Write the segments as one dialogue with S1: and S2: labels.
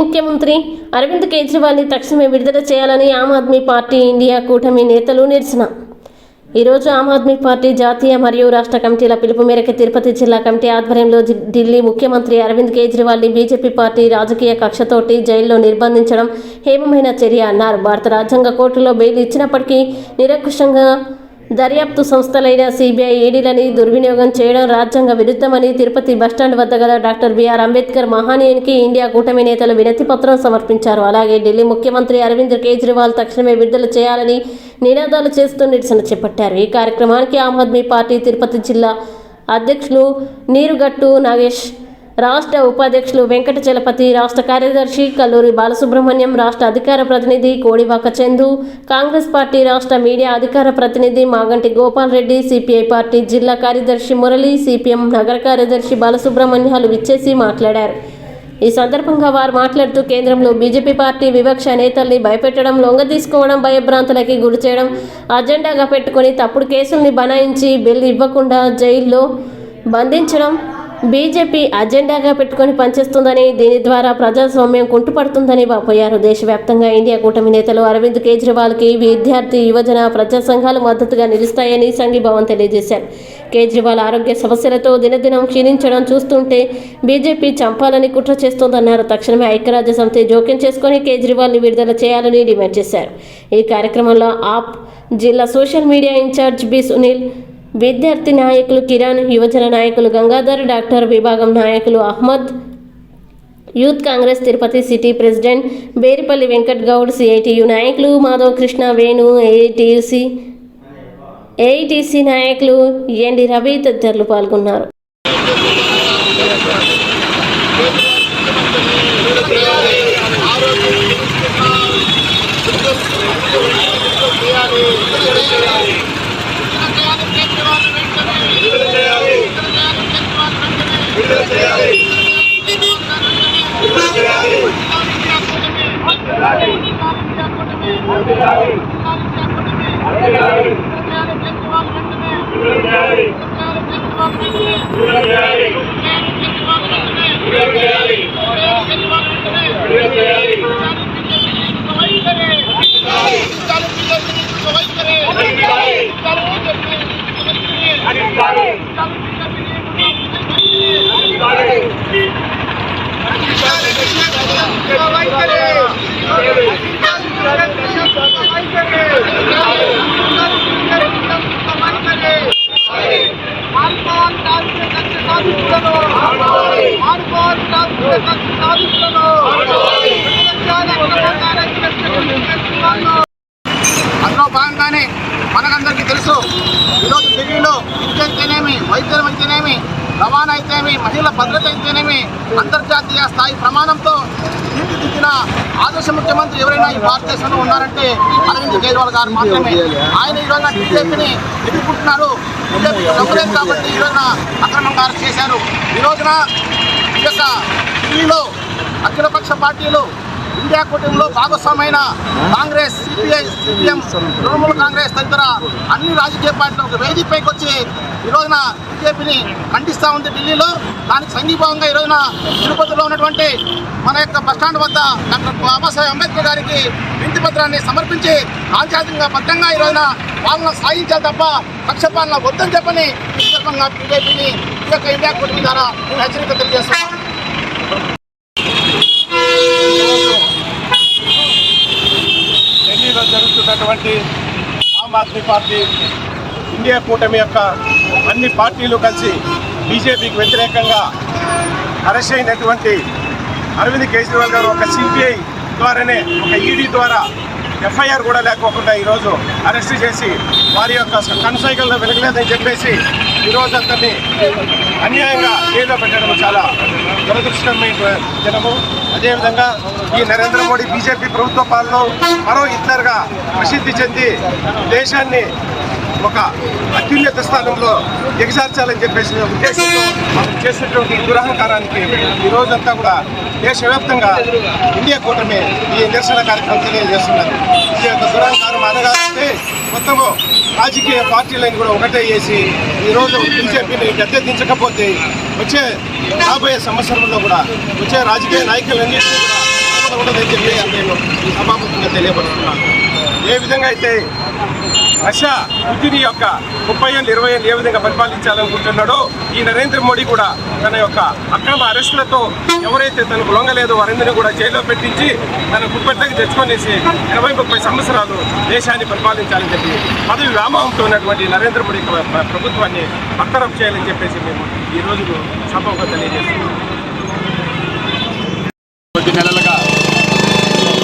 S1: ముఖ్యమంత్రి అరవింద్ కేజ్రీవాల్ని తక్షణమే విడుదల చేయాలని ఆమ్ ఆద్మీ పార్టీ ఇండియా కూటమి నేతలు నిరసన. ఈరోజు ఆమ్ ఆద్మీ పార్టీ జాతీయ మరియు రాష్ట్ర కమిటీల పిలుపు మేరకు తిరుపతి జిల్లా కమిటీ ఆధ్వర్యంలో ఢిల్లీ ముఖ్యమంత్రి అరవింద్ కేజ్రీవాల్ని బీజేపీ పార్టీ రాజకీయ కక్షతోటి జైల్లో నిర్బంధించడం హేమమైన చర్య అన్నారు. భారత రాజ్యాంగ కోర్టులో బెయిల్ ఇచ్చినప్పటికీ నిరంకుశంగా దర్యాప్తు సంస్థలైన సిబిఐ, ఈడీలని దుర్వినియోగం చేయడం రాజ్యాంగ విరుద్ధమని తిరుపతి బస్టాండ్ వద్ద గల డాక్టర్ బిఆర్ అంబేద్కర్ మహానీయునికి ఇండియా కూటమి నేతలు వినతి పత్రం సమర్పించారు. అలాగే ఢిల్లీ ముఖ్యమంత్రి అరవింద్ కేజ్రీవాల్ తక్షణమే విడుదల చేయాలని నినాదాలు చేస్తూ నిరసన చేపట్టారు. ఈ కార్యక్రమానికి ఆమ్ ఆద్మీ పార్టీ తిరుపతి జిల్లా అధ్యక్షులు నీరుగట్టు నాగేష్, రాష్ట్ర ఉపాధ్యక్షులు వెంకట చలపతి, రాష్ట్ర కార్యదర్శి కల్లూరి బాలసుబ్రహ్మణ్యం, రాష్ట్ర అధికార ప్రతినిధి కోడివాక చందు, కాంగ్రెస్ పార్టీ రాష్ట్ర మీడియా అధికార ప్రతినిధి మాగంటి గోపాల్ రెడ్డి, సిపిఐ పార్టీ జిల్లా కార్యదర్శి మురళి, సిపిఎం నగర కార్యదర్శి బాలసుబ్రహ్మణ్యాలు విచ్చేసి మాట్లాడారు. ఈ సందర్భంగా వారు మాట్లాడుతూ కేంద్రంలో బీజేపీ పార్టీ వివక్ష నేతల్ని భయపెట్టడం, లొంగదీసుకోవడం, భయభ్రాంతులకి గురి చేయడం అజెండాగా పెట్టుకుని తప్పుడు కేసుల్ని బనాయించి బెయిల్ ఇవ్వకుండా జైల్లో బంధించడం బీజేపీ అజెండాగా పెట్టుకుని పనిచేస్తుందని, దీని ద్వారా ప్రజాస్వామ్యం కుంటుపడుతుందని వాపోయారు. దేశవ్యాప్తంగా ఇండియా కూటమి నేతలు అరవింద్ కేజ్రీవాల్కి విద్యార్థి, యువజన, ప్రజా సంఘాలు మద్దతుగా నిలుస్తాయని సంఘీభావం తెలియజేశారు. కేజ్రీవాల్ ఆరోగ్య సమస్యలతో దినదినం క్షీణించడం చూస్తుంటే బీజేపీ చంపాలని కుట్ర చేస్తోందన్నారు. తక్షణమే ఐక్యరాజ్య సమితి జోక్యం చేసుకుని కేజ్రీవాల్ని విడుదల చేయాలని డిమాండ్ చేశారు. ఈ కార్యక్రమంలో ఆప్ జిల్లా social media in charge B Sunil, విద్యార్థి నాయకులు కిరణ్, యువజన నాయకులు గంగాధర్, డాక్టర్ విభాగం నాయకులు Ahmed, youth Congress Tirupati city president Beripalli Venkat Goud, CITU నాయకులు మాధవ్ కృష్ణ, వేణు, ఏఐటిసి నాయకులు ఎండి రవి తదితరులు పాల్గొన్నారు.
S2: అందులో భాగంగానే మనకందరికీ తెలుసు, ఈరోజు ఢిల్లీలో విద్య అయితేనేమి, వైద్యం అయితేనేమి, రవాణా అయితేనేమి, మహిళల భద్రత అయితేనేమి అంతర్జాతీయ స్థాయి ప్రమాణంతో తీర్చిదిద్దిన ఆదర్శ ముఖ్యమంత్రి ఎవరైనా ఈ భారతదేశంలో ఉన్నారంటే అరవింద్ కేజ్రీవాల్ గారు మాత్రమే. ఆయన ఈరోజున బీజేపీని ఎదుర్కొంటున్నారు. బీజేపీ నమ్మలేదు కాబట్టి ఈరోజున అక్రమంగా అరెస్ట్ చేశారు. ఈ రోజున ఈ యొక్క ఢిల్లీలో అఖిలపక్ష పార్టీలు ఇండియా కూటమిలో భాగస్వామైన కాంగ్రెస్, సిపిఐ, సిపిఎం, తృణమూల్ కాంగ్రెస్ తదితర అన్ని రాజకీయ పార్టీలు ఒక వేదికపైకి వచ్చి ఈ రోజున బీజేపీని ఖండిస్తూ ఉంది ఢిల్లీలో. దానికి సంఘీభావంగా ఈ రోజున తిరుపతిలో ఉన్నటువంటి మన యొక్క బస్టాండ్ వద్ద డాక్టర్ బాబాసాహెబ్ అంబేద్కర్ గారికి వినతి పత్రాన్ని సమర్పించి రాజ్యాంగబద్ధంగా ఈ రోజున పాలన సాగించాలి తప్ప పక్షపాలన వద్దని చెప్పని ఈ సందర్భంగా బీజేపీని ఈ యొక్క ఇండియా కూటమి ద్వారా మేము హెచ్చరిక తెలియజేస్తున్నాం.
S3: ఢిల్లీలో జరుగుతున్నటువంటి ఆమ్ ఆద్మీ పార్టీ ఇండియా కూటమి యొక్క అన్ని పార్టీలు కలిసి బీజేపీకి వ్యతిరేకంగా అరెస్ట్ అయినటువంటి అరవింద్ కేజ్రీవాల్ గారు ఒక సిబిఐ ద్వారానే, ఒక ఈడీ ద్వారా ఎఫ్ఐఆర్ కూడా లేకోకుండా ఈరోజు అరెస్ట్ చేసి వారి యొక్క కనసైకల్లో వెలగలేదని చెప్పేసి ఈరోజు అతన్ని అన్యాయంగా జైల్లో పెట్టడం చాలా దురదృష్టమైన జనము. అదేవిధంగా ఈ నరేంద్ర మోడీ బీజేపీ ప్రభుత్వ పాలనలో మరో హిట్లర్గా ప్రసిద్ధి చెంది దేశాన్ని ఒక అత్యున్నత స్థానంలో దిగజార్చాలని చెప్పేసి ఉద్దేశంతో మనం చేసినటువంటి దురహంకారానికి ఈ రోజంతా కూడా దేశవ్యాప్తంగా ఇండియా కూటమి ఈ నిరసన కార్యక్రమం తెలియజేస్తున్నారు. ఈ యొక్క దురహంకారం అనగానే మొత్తము రాజకీయ పార్టీలను కూడా ఒకటే చేసి ఈరోజు బీజేపీని గద్దెదించకపోతే వచ్చే రాబోయే సంవత్సరంలో కూడా వచ్చే రాజకీయ నాయకులన్నింటినీ కూడా
S2: మర్యాద ఉండదని చెప్పి నేను సభాముఖంగా తెలియపరుస్తున్నాను.
S3: ఏ విధంగా అయితే రష్యా పుతిన్ యొక్క 30 ఏళ్ళు 20 ఏళ్ళు ఏ విధంగా పరిపాలించాలనుకుంటున్నాడో ఈ నరేంద్ర మోడీ కూడా తన యొక్క అక్రమ అరెస్టులతో ఎవరైతే తనకు లొంగలేదో వారందరినీ కూడా జైల్లో పెట్టించి తన గుప్పెట్లకి తెచ్చుకొనేసి 20-30 సంవత్సరాలు దేశాన్ని పరిపాలించాలని చెప్పి పదవి వ్యామోహంతో ఉన్నటువంటి నరేంద్ర మోడీ ప్రభుత్వాన్ని బర్తరఫ్ చేయాలని చెప్పేసి మేము ఈ రోజు సభగా తెలియజేస్తున్నాం.
S4: కొద్ది నెలలుగా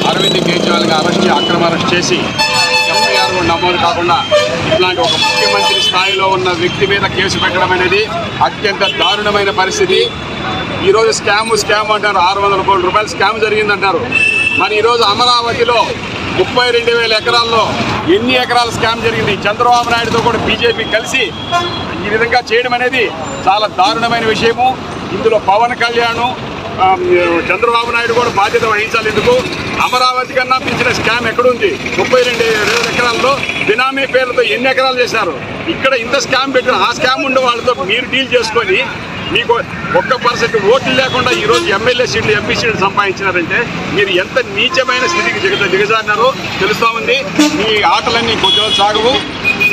S4: అరవింద్ కేజ్రీవాల్గా అక్రమ అరెస్ట్ చేసి FIR నమోదు కాకుండా ఇట్లాంటి ఒక ముఖ్యమంత్రి స్థాయిలో ఉన్న వ్యక్తి మీద కేసు పెట్టడం అనేది అత్యంత దారుణమైన పరిస్థితి. ఈరోజు స్కామ్ అంటారు, 600 కోట్ల రూపాయల స్కామ్ జరిగిందంటారు. మరి ఈరోజు అమరావతిలో 32,000 ఎకరాల్లో ఎన్ని ఎకరాల స్కామ్ జరిగింది? చంద్రబాబు నాయుడుతో కూడా బీజేపీ కలిసి ఈ విధంగా చేయడం అనేది చాలా దారుణమైన విషయము. ఇందులో పవన్ కళ్యాణ్ చంద్రబాబు నాయుడు కూడా బాధ్యత వహించాలి. ఎందుకు? అమరావతి కన్నా పెంచిన స్కామ్ ఎక్కడుంది? 32,000 ఎకరాల్లో బినామీ పేర్లతో ఎన్ని ఎకరాలు చేశారు? ఇక్కడ ఇంత స్కామ్ పెట్టిన ఆ స్కామ్ ఉండే వాళ్ళతో మీరు డీల్ చేసుకొని మీకు 1% ఓట్లు లేకుండా ఈరోజు ఎమ్మెల్యే సీట్లు ఎంపీ సీట్లు సంపాదించినారంటే మీరు ఎంత నీచమైన స్థితికి దిగజారినారో తెలుస్తూ ఉంది. మీ ఆటలన్నీ కొంచెం సాగవు.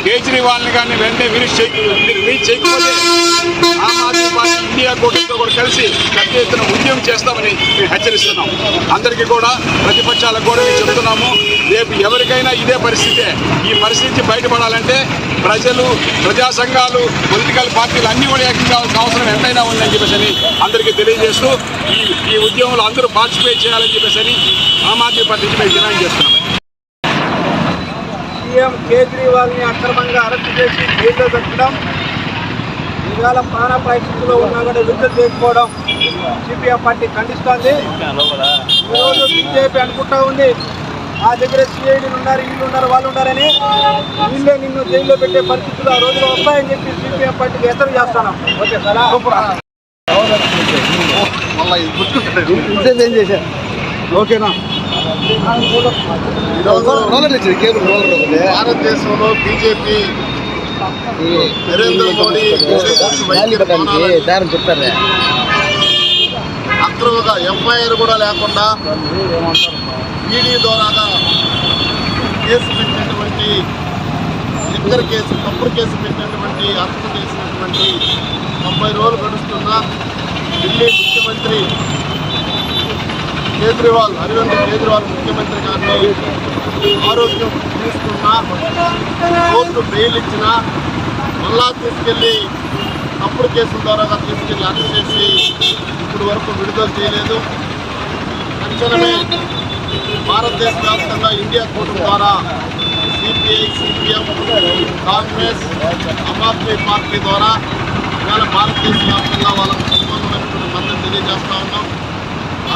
S4: కేజ్రీవాల్ని కానీ వెంటనే రిలీజ్ చేయకపోతే ఆమ్ ఆద్మీ పార్టీ ఇండియా కూటమితో కూడా కలిసి పెద్ద ఎత్తున ఉద్యమం చేస్తామని మేము హెచ్చరిస్తున్నాం. అందరికీ కూడా ప్రతిపక్షాలకు కూడా మేము చెప్తున్నాము, రేపు ఎవరికైనా ఇదే పరిస్థితే. ఈ పరిస్థితి బయటపడాలంటే ప్రజలు, ప్రజా సంఘాలు, పొలిటికల్ పార్టీలు అన్నీ కూడా ఏకం కావాల్సిన అవసరం ఎంతైనా ఉందని చెప్పేసి అందరికీ తెలియజేస్తూ ఈ ఉద్యమంలో అందరూ పార్టిసిపేట్ చేయాలని చెప్పేసి ఆమ్ ఆద్మీ పార్టీకి మేము డిమాండ్ చేస్తున్నాం.
S5: సీఎం కేజ్రీవాల్ని అక్రమంగా అరెస్ట్ చేసి జైల్లో పెట్టడం, ఇవాళ ప్రాణాపాయ స్థితిలో ఉన్నా కూడా విడుదల చేయకపోవడం సిపిఎం పార్టీ ఖండిస్తోంది. ఈరోజు బీజేపీ అనుకుంటా ఉంది ఆ దగ్గర సిఐడీలు ఉన్నారు, వీళ్ళు ఉన్నారు, వాళ్ళు ఉన్నారని. వీళ్ళే నిన్ను జైల్లో పెట్టే పరిస్థితులు ఆ రోజులో వస్తాయని చెప్పి సిపిఎం పార్టీకి హెచ్చరిక చేస్తున్నాం. ఓకే సార్, ఏం చేశారు? ఓకేనా?
S2: భారతదేశంలో బీజేపీ నరేంద్ర మోడీ
S5: చెప్తారు
S2: అక్రమంగా FIR కూడా లేకుండా ఈడీ ద్వారాగా కేసు పెట్టినటువంటి లిక్కర్ కేసు, తప్పుడు కేసు పెట్టినటువంటి అరెస్ట్ చేసినటువంటి 90 రోజులు గడుస్తున్న ఢిల్లీ ముఖ్యమంత్రి కేజ్రీవాల్, అరవింద్ కేజ్రీవాల్ ముఖ్యమంత్రి గారిని ఆరోగ్యం తీసుకున్నా, కోర్టు బెయిల్ ఇచ్చినా మళ్ళా తీసుకెళ్ళి తప్పుడు కేసుల ద్వారా తీసుకెళ్ళి అరెస్ట్ చేసి ఇప్పుడు వరకు విడుదల చేయలేదు. తక్షణమే భారతదేశ వ్యాప్తంగా ఇండియా కూటమి ద్వారా CPI, CPM, Congress, Aam Aadmi party ద్వారా ఇవాళ భారతదేశ వ్యాప్తంగా వాళ్ళకు సంపూర్ణమైనటువంటి మద్దతు తెలియజేస్తా ఉన్నాం.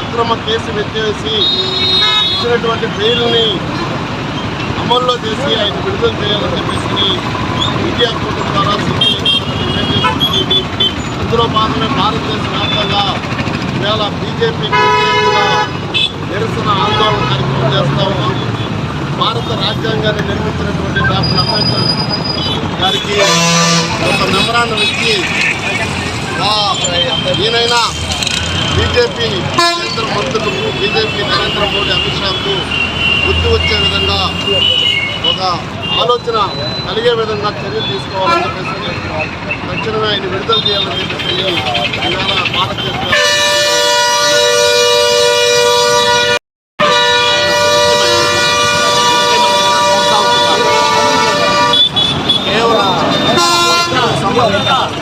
S2: అక్రమ కేసు ఎత్తేసి ఇచ్చినటువంటి బెయిల్ని అమల్లో చేసి ఆయన విడుదల చేయాలని చెప్పేసి ఇండియా కూటమి ద్వారా CPI డిమాండ్ చేస్తుంది. అందులో భాగమే భారతదేశ వ్యాప్తంగా ఇవాళ బీజేపీ నిరసన ఆందోళన కార్యక్రమం చేస్తా ఉన్నాం. భారత రాజ్యాంగాన్ని నిర్మించినటువంటి డాక్టర్ అంబేద్కర్ గారికి ఒక మెమరాండం ఇచ్చి ఈయనైనా బీజేపీ కేంద్ర మంత్రులకు, బీజేపీ నరేంద్ర మోడీ, అమిత్ షాకు బుద్ధి వచ్చే విధంగా ఒక ఆలోచన కలిగే విధంగా చర్యలు తీసుకోవాలని చెప్పేసి తక్షణమే ఆయన విడుదల చేయాలని చెప్పేసి ఇవాళ భారతదేశ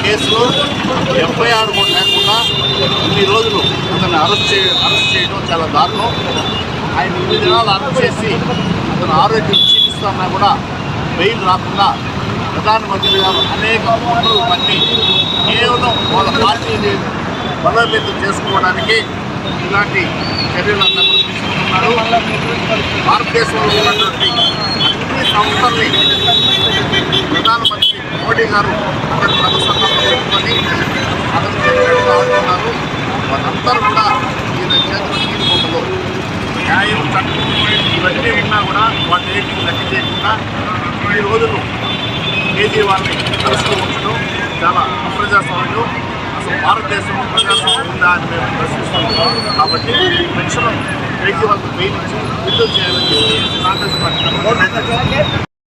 S2: కేసులో FIR కూడా లేకుండా ఇన్ని రోజులు అతన్ని అరెస్ట్ చేయడం చాలా దారుణం. ఆయన 2 దినాలు అరెస్ట్ చేసి అతను ఆరోగ్యం క్షీణిస్తున్నా కూడా బెయిల్ రాకుండా ప్రధానమంత్రి గారు అనేక కుట్రలు పన్ని కేవలం వాళ్ళ పార్టీని బలోపేతం చేసుకోవడానికి ఇలాంటి చర్యలన్నీ తీసుకుంటున్నారు. భారతదేశంలో ఉన్నటువంటి అన్ని సంస్థల్ని ప్రధానమంత్రి మోడీ గారు అతని ప్రదర్శనలో పెట్టుకొని అతను ఆడుతున్నారు. వాళ్ళందరూ కూడా ఈయన చేతుల తీరుకోవడంలో న్యాయం, చట్టం ఇవన్నీ ఉన్నా కూడా వాటి ఏమి లెక్క చేయకుండా ఈ రోజులు కేజ్రీవాల్ని అరెస్టులో ఉంచడం చాలా అప్రజాస్వామ్యం. అసలు భారతదేశంలో ప్రజాస్వామ్యం లేదా అని మేము ప్రశ్నిస్తున్నాం. కాబట్టి పెన్షన్ కేజ్రీవాల్కి బెయిల్ ఇచ్చి విడుదల చేయాలని కాంగ్రెస్ పార్టీ